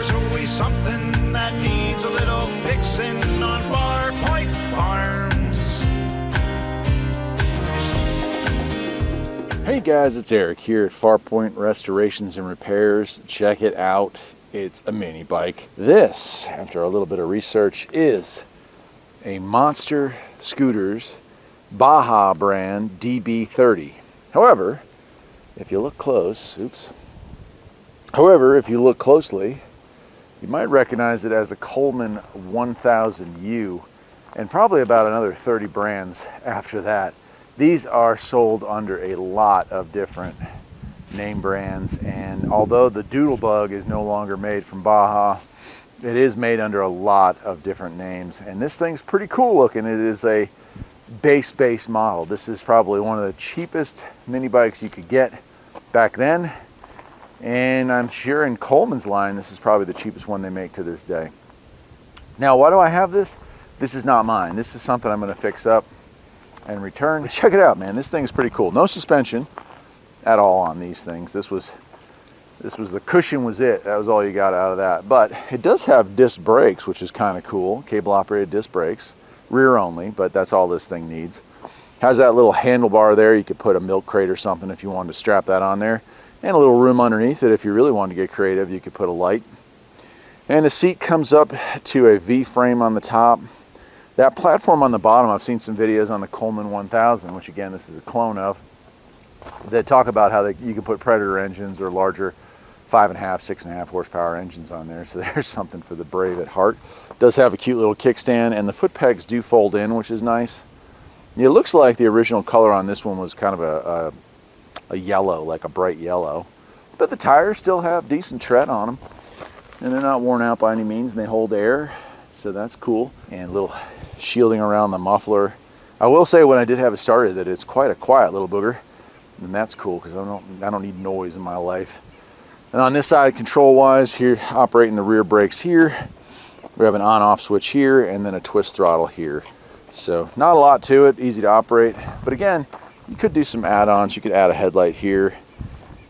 There's always something that needs a little fixing on Farpoint Farms. Hey guys, it's Eric here at Farpoint Restorations and Repairs. Check it out. It's a mini bike. This, after a little bit of research, is a Monster Scooters Baja brand DB-30. However, if you look closely, you might recognize it as a Coleman 1000U, and probably about another 30 brands after that. These are sold under a lot of different name brands, and although the doodle bug is no longer made from Baja, it is made under a lot of different names. And this thing's pretty cool looking. It is a base model. This is probably one of the cheapest mini bikes you could get back then, and I'm sure in Coleman's line this is probably the cheapest one they make to this day. Now, why do I have this? This is not mine. This is something I'm going to fix up and return. But check it out, man. This thing is pretty cool. No suspension at all on these things. This was the cushion was it. That was all you got out of that. But it does have disc brakes, which is kind of cool. Cable operated disc brakes, rear only, but that's all this thing needs. Has that little handlebar there. You could put a milk crate or something if you wanted to strap that on there, and a little room underneath it if you really wanted to get creative. You could put a light, and the seat comes up to a V frame on the top. That platform on the bottom, I've seen some videos on the Coleman 1000, which again, this is a clone of, that talk about how you can put Predator engines or larger 5.5, 6.5 horsepower engines on there. So there's something for the brave at heart. It does have a cute little kickstand, and the foot pegs do fold in, which is nice. It looks like the original color on this one was kind of a yellow, like a bright yellow. But the tires still have decent tread on them, and they're not worn out by any means, and they hold air, so that's cool. And a little shielding around the muffler. I will say, when I did have it started, that it's quite a quiet little booger, and that's cool because I don't need noise in my life. And on this side, control-wise, here, operating the rear brakes here, we have an on-off switch here, and then a twist throttle here. So not a lot to it, easy to operate. But again, you could do some add-ons. You could add a headlight here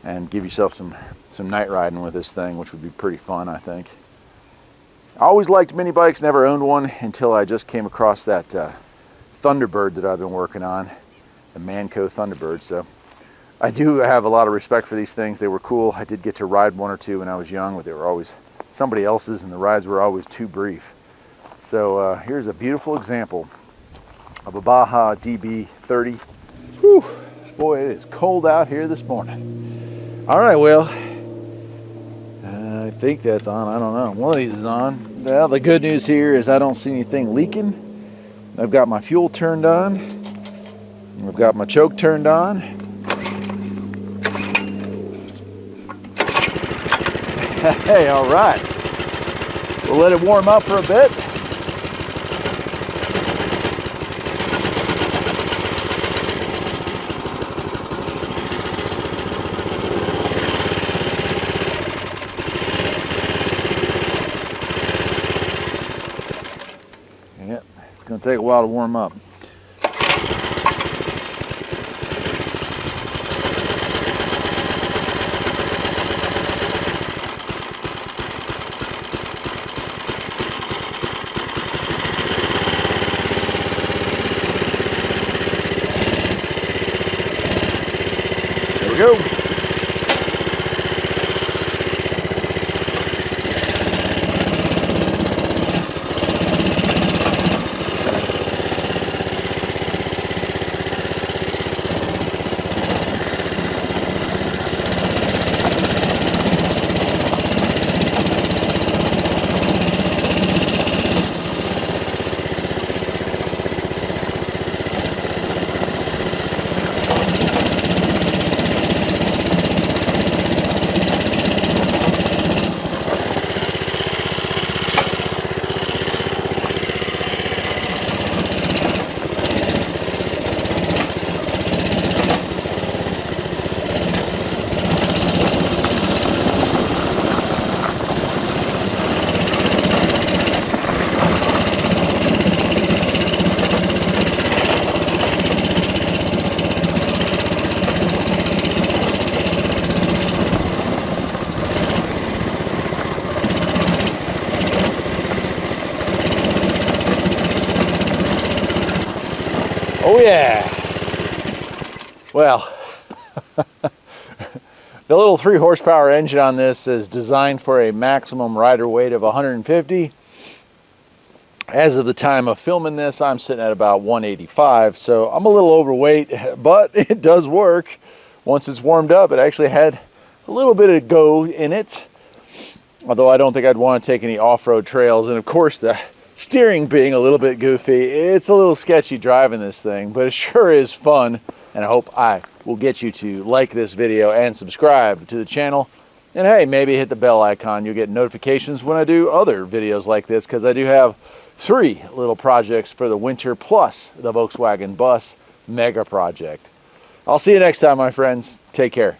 and give yourself some night riding with this thing, which would be pretty fun, I think. I always liked mini bikes, never owned one until I just came across that Thunderbird that I've been working on, the Manco Thunderbird. So I do have a lot of respect for these things. They were cool. I did get to ride one or two when I was young, but they were always somebody else's, and the rides were always too brief. So here's a beautiful example of a Baja DB-30. Whew, boy, it is cold out here this morning. All right, well, I think that's on. I don't know. One of these is on. Well, the good news here is I don't see anything leaking. I've got my fuel turned on. I've got my choke turned on. Hey, all right. We'll let it warm up for a bit. Yep, it's going to take a while to warm up. There we go. Oh yeah. Well, the little 3 horsepower engine on this is designed for a maximum rider weight of 150. As of the time of filming this, I'm sitting at about 185, so I'm a little overweight, but it does work. Once it's warmed up, it actually had a little bit of go in it, although I don't think I'd want to take any off-road trails. And of course, the steering being a little bit goofy, it's a little sketchy driving this thing, but it sure is fun. And I hope I will get you to like this video and subscribe to the channel. And hey, maybe hit the bell icon. You'll get notifications when I do other videos like this, because I do have 3 little projects for the winter, plus the Volkswagen bus mega project. I'll see you next time, my friends. Take care.